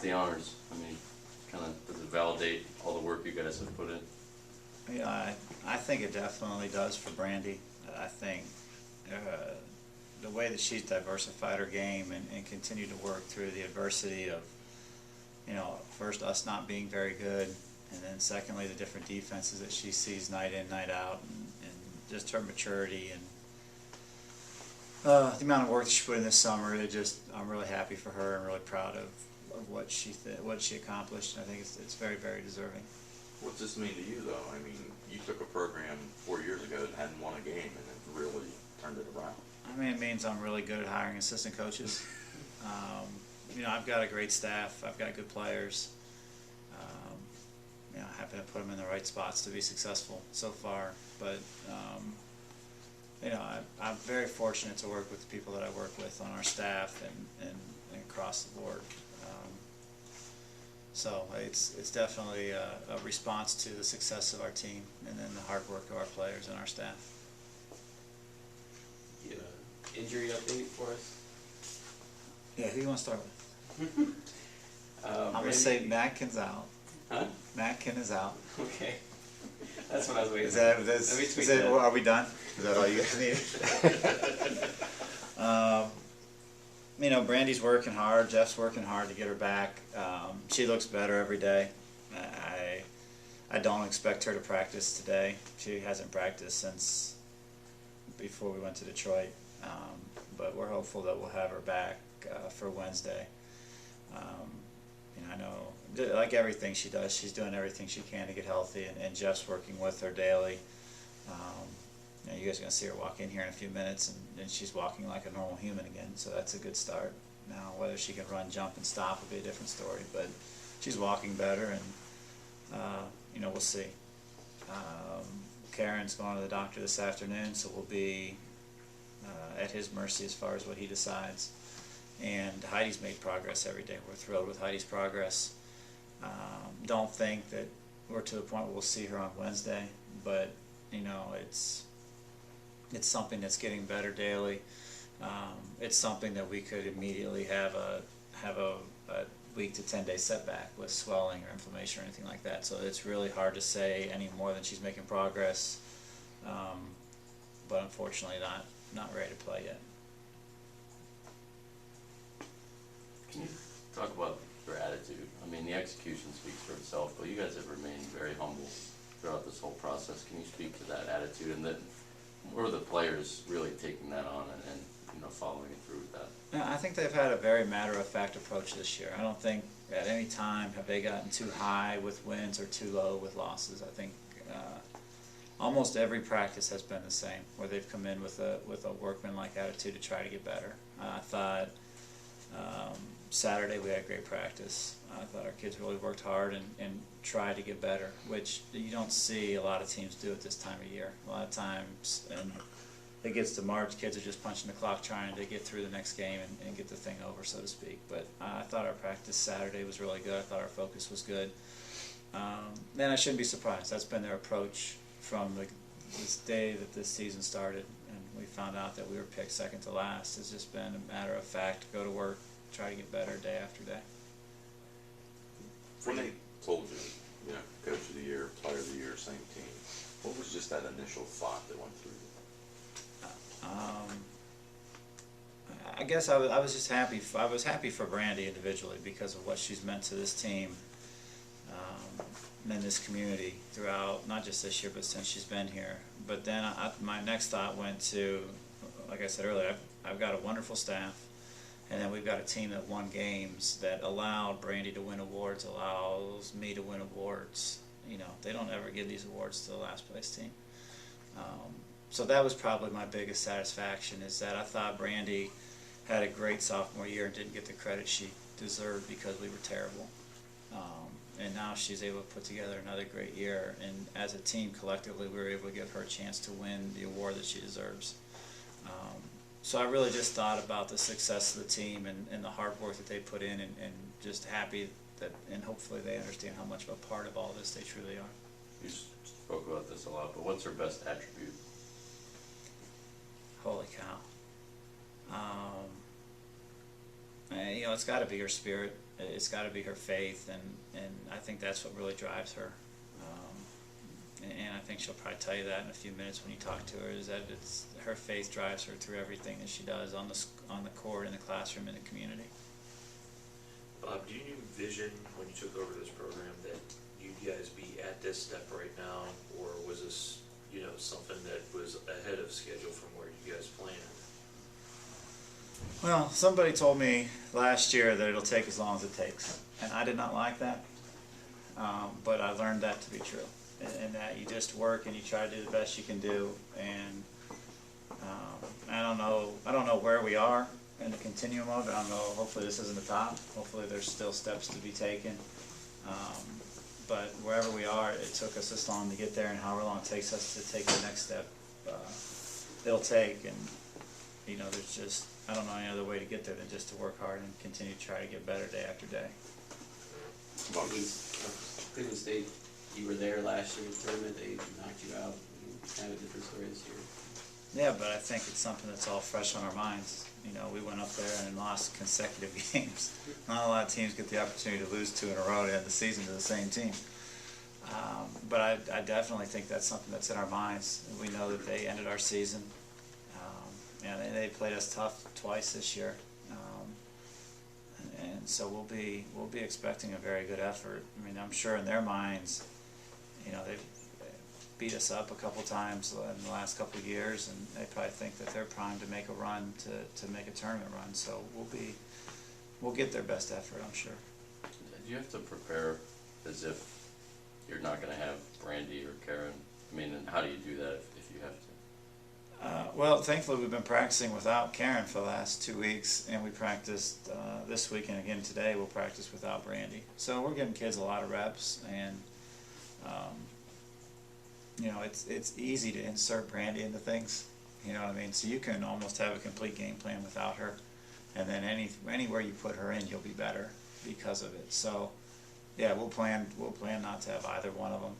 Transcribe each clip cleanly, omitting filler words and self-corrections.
the honors? I mean, kind of does it validate all the work you guys have put in? Yeah, I think it definitely does for Brandy. I think the way that she's diversified her game and continued to work through the adversity of, first us not being very good, and then secondly the different defenses that she sees night in, night out, and just her maturity and the amount of work that she put in this summer. I'm really happy for her and really proud of what she accomplished. I think it's very, very deserving. What's this mean to you, though? I mean, you took a program 4 years ago that hadn't won a game and it really turned it around. I mean, it means I'm really good at hiring assistant coaches. I've got a great staff. I've got good players. I happen to put them in the right spots to be successful so far. But, I'm very fortunate to work with the people that I work with on our staff and across the board. So it's definitely a response to the success of our team and then the hard work of our players and our staff. You have an injury update for us? Yeah, who do you want to start with? I'm going to say Matkin's out. Huh? Matkin is out. Okay. That's what I was waiting Is for. that, Let me tweet that. are we done? Is that all you guys need? Brandy's working hard. Jeff's working hard to get her back. She looks better every day. I don't expect her to practice today. She hasn't practiced since before we went to Detroit. But we're hopeful that we'll have her back for Wednesday. I know, like everything she does, she's doing everything she can to get healthy, and Jeff's working with her daily. You guys are going to see her walk in here in a few minutes, and she's walking like a normal human again, so that's a good start. Now, whether she can run, jump, and stop will be a different story, but she's walking better, and, we'll see. Karen's going to the doctor this afternoon, so we'll be at his mercy as far as what he decides. And Heidi's made progress every day. We're thrilled with Heidi's progress. Don't think that we're to the point where we'll see her on Wednesday, but it's something that's getting better daily. It's something that we could immediately have a week to 10 day setback with swelling or inflammation or anything like that. So it's really hard to say any more than she's making progress, but unfortunately not ready to play yet. Can you talk about your attitude? I mean, the execution speaks for itself, but you guys have remained very humble throughout this whole process. Can you speak to that attitude, and then were the players really taking that on and following through with that? Yeah, I think they've had a very matter-of-fact approach this year. I don't think at any time have they gotten too high with wins or too low with losses. I think almost every practice has been the same, where they've come in with a workman-like attitude to try to get better. I thought Saturday we had great practice. I thought our kids really worked hard and tried to get better, which you don't see a lot of teams do at this time of year. A lot of times, and it gets to March, kids are just punching the clock trying to get through the next game and get the thing over, so to speak. But I thought our practice Saturday was really good. I thought our focus was good. And I shouldn't be surprised. That's been their approach from this day that this season started, and we found out that we were picked second to last. It's just been a matter of fact, go to work, try to get better day after day. When they told you, Coach of the Year, Player of the Year, same team, what was just that initial thought that went through you? I guess I was just happy. I was happy for Brandy individually because of what she's meant to this team and this community throughout, not just this year, but since she's been here. But then my next thought went to, like I said earlier, I've got a wonderful staff, and then we've got a team that won games, that allowed Brandy to win awards, allows me to win awards. They don't ever give these awards to the last place team. So that was probably my biggest satisfaction, is that I thought Brandy had a great sophomore year and didn't get the credit she deserved because we were terrible. And now she's able to put together another great year, and as a team collectively we were able to give her a chance to win the award that she deserves. So I really just thought about the success of the team and the hard work that they put in, and just happy that, and hopefully they understand how much of a part of all this they truly are. You spoke about this a lot, but what's her best attribute? Holy cow. you know, it's got to be her spirit. It's got to be her faith, and I think that's what really drives her. And I think she'll probably tell you that in a few minutes when you talk to her. Is that it's her faith drives her through everything that she does on the court, in the classroom, in the community. Bob, do you envision when you took over this program that you guys be at this step right now, or was this, you know, something that was ahead of schedule from where you guys planned? Well, somebody told me last year that it'll take as long as it takes, and I did not like that, but I learned that to be true, and that you just work and you try to do the best you can do, and I don't know where we are in the continuum of it. I don't know, hopefully this isn't the top, hopefully there's still steps to be taken, but wherever we are, it took us this long to get there, and however long it takes us to take the next step, it'll take, and you know, there's just, I don't know any other way to get there than just to work hard and continue to try to get better day after day. Cleveland State, you were there last year in the tournament, they knocked you out. Kind of a different story this year. Yeah, but I think it's something that's all fresh on our minds. You know, we went up there and lost consecutive games. Not a lot of teams get the opportunity to lose 2 in a row to end the season to the same team. But I definitely think that's something that's in our minds. We know that they ended our season. And they played us tough twice this year, and so we'll be expecting a very good effort. I mean, I'm sure in their minds, you know, they've beat us up a couple times in the last couple of years, and they probably think that they're primed to make a run to make a tournament run. So we'll get their best effort, I'm sure. Do you have to prepare as if you're not going to have Brandy or Karen? I mean, and how do you do that if you have to? Well, thankfully we've been practicing without Karen for the last 2 weeks, and we practiced this week, and again today we'll practice without Brandy. So we're giving kids a lot of reps, and you know, it's easy to insert Brandy into things. You know what I mean? So you can almost have a complete game plan without her, and then anywhere you put her in, you'll be better because of it. So yeah, we'll plan not to have either one of them,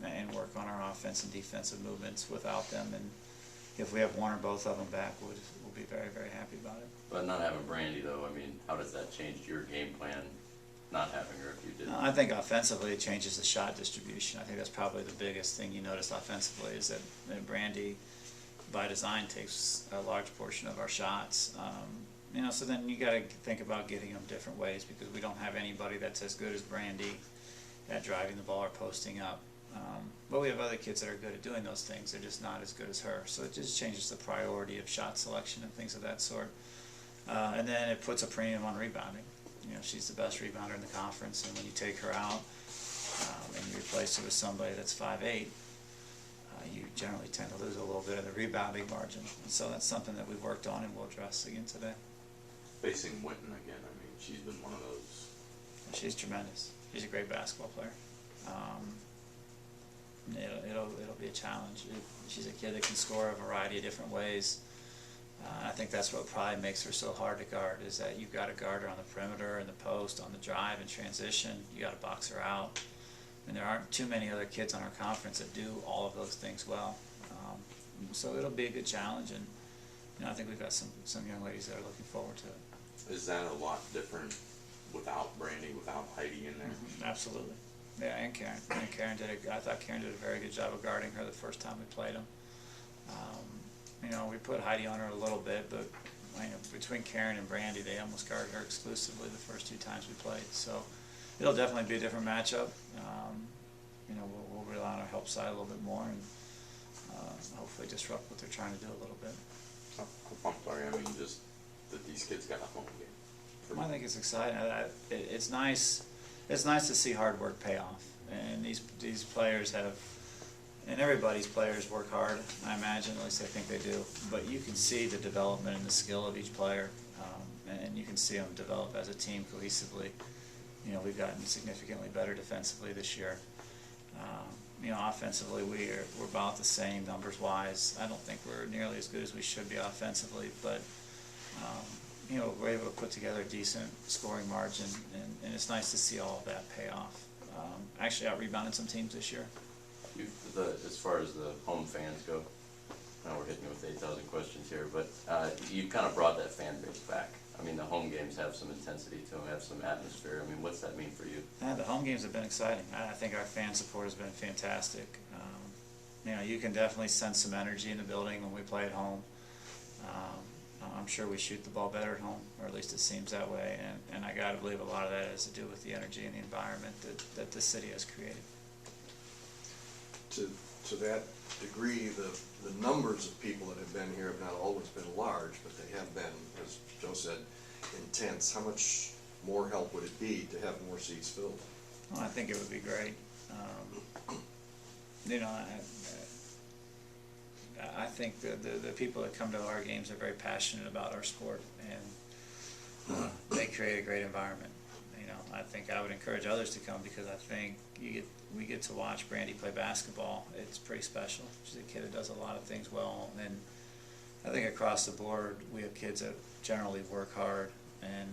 and work on our offense and defensive movements without them. And if we have one or both of them back, we'll be very, very happy about it. But not having Brandy, though, I mean, how does that change your game plan, not having her if you didn't? I think offensively it changes the shot distribution. I think that's probably the biggest thing you notice offensively is that Brandy, by design, takes a large portion of our shots. You know, so then you got to think about getting them different ways, because we don't have anybody that's as good as Brandy at driving the ball or posting up. But we have other kids that are good at doing those things. They're just not as good as her. So it just changes the priority of shot selection and things of that sort. And then it puts a premium on rebounding. You know, she's the best rebounder in the conference, and when you take her out and you replace her with somebody that's 5'8", you generally tend to lose a little bit of the rebounding margin. And so that's something that we've worked on and we'll address again today. Facing Winton again, I mean, she's been one of those. She's tremendous. She's a great basketball player. It'll be a challenge. She's a kid that can score a variety of different ways. I think that's what probably makes her so hard to guard, is that you've got to guard her on the perimeter and the post, on the drive and transition. You got to box her out. And there aren't too many other kids on our conference that do all of those things well. So it'll be a good challenge, and you know, I think we've got some young ladies that are looking forward to it. Is that a lot different without Brandy, without Heidi in there? Mm-hmm. Absolutely. Yeah, and Karen. I thought Karen did a very good job of guarding her the first time we played them. You know, we put Heidi on her a little bit, but you know, between Karen and Brandy, they almost guarded her exclusively the first 2 times we played. So it'll definitely be a different matchup. You know, we'll rely on our help side a little bit more, and hopefully disrupt what they're trying to do a little bit. I'm sorry, I mean, just that these kids got a home game. I think it's exciting. It's nice. It's nice to see hard work pay off, and these players have, and everybody's players work hard. I imagine, at least I think they do. But you can see the development and the skill of each player, and you can see them develop as a team cohesively. You know, we've gotten significantly better defensively this year. You know, offensively we're about the same numbers wise. I don't think we're nearly as good as we should be offensively, but you know, we're able to put together a decent scoring margin, and it's nice to see all of that pay off. Actually out-rebounded some teams this year. As far as the home fans go, now we're hitting you with 8,000 questions here, but you kind of brought that fan base back. I mean, the home games have some intensity to them, have some atmosphere. I mean, what's that mean for you? The home games have been exciting. I think our fan support has been fantastic. You know, you can definitely sense some energy in the building when we play at home. I'm sure we shoot the ball better at home, or at least it seems that way, and I gotta believe a lot of that has to do with the energy and the environment that the city has created. To that degree, the numbers of people that have been here have not always been large, but they have been, as Joe said, intense. How much more help would it be to have more seats filled? Well, I think it would be great. You know, I think the people that come to our games are very passionate about our sport, and they create a great environment. You know, I think I would encourage others to come, because I think we get to watch Brandy play basketball. It's pretty special. She's a kid that does a lot of things well, and I think across the board we have kids that generally work hard and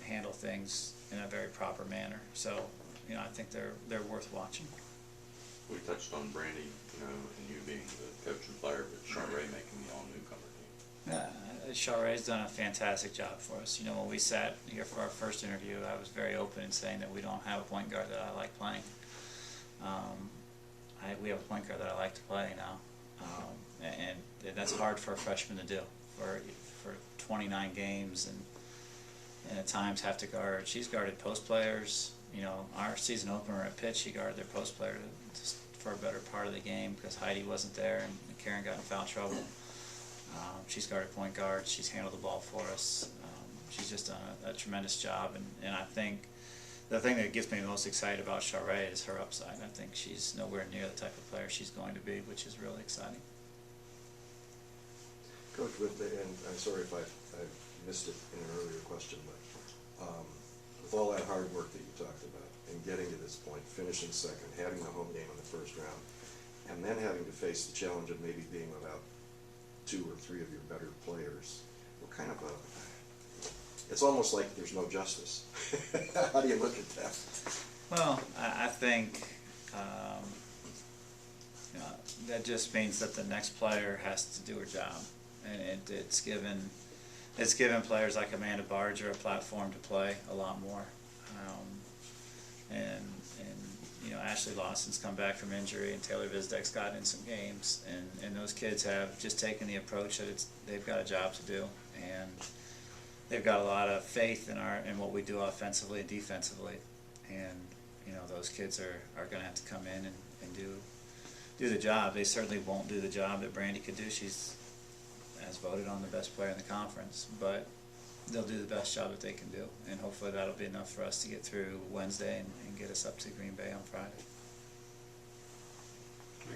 handle things in a very proper manner. So, you know, I think they're worth watching. We touched on Brandy, you know, and you being the coach and player, but Charray making the all-newcomer team. Charay's done a fantastic job for us. You know, when we sat here for our first interview, I was very open in saying that we don't have a point guard that I like playing. We have a point guard that I like to play now, and that's hard for a freshman to do. For 29 games and at times have to guard. She's guarded post players. You know, our season opener at Pitt, she guarded their post player just for a better part of the game because Heidi wasn't there and Karen got in foul trouble. She's guarded point guard. She's handled the ball for us. She's just done a tremendous job, and I think the thing that gets me most excited about Charray is her upside. I think she's nowhere near the type of player she's going to be, which is really exciting. Coach, and I'm sorry if I missed it in an earlier question, but with all that hard work that you talked about and getting to this point, finishing second, having the home game in the first round, and then having to face the challenge of maybe being without 2 or 3 of your better players, what kind of it's almost like there's no justice. How do you look at that? Well, I think you know, that just means that the next player has to do her job, and it's given players like Amanda Barger a platform to play a lot more, and you know, Ashley Lawson's come back from injury, and Taylor Vizdek's gotten in some games, and those kids have just taken the approach that they've got a job to do, and they've got a lot of faith in what we do offensively and defensively, and you know, those kids are going to have to come in and do the job. They certainly won't do the job that Brandy could do. She's as voted on the best player in the conference, but they'll do the best job that they can do, and hopefully that'll be enough for us to get through Wednesday and get us up to Green Bay on Friday.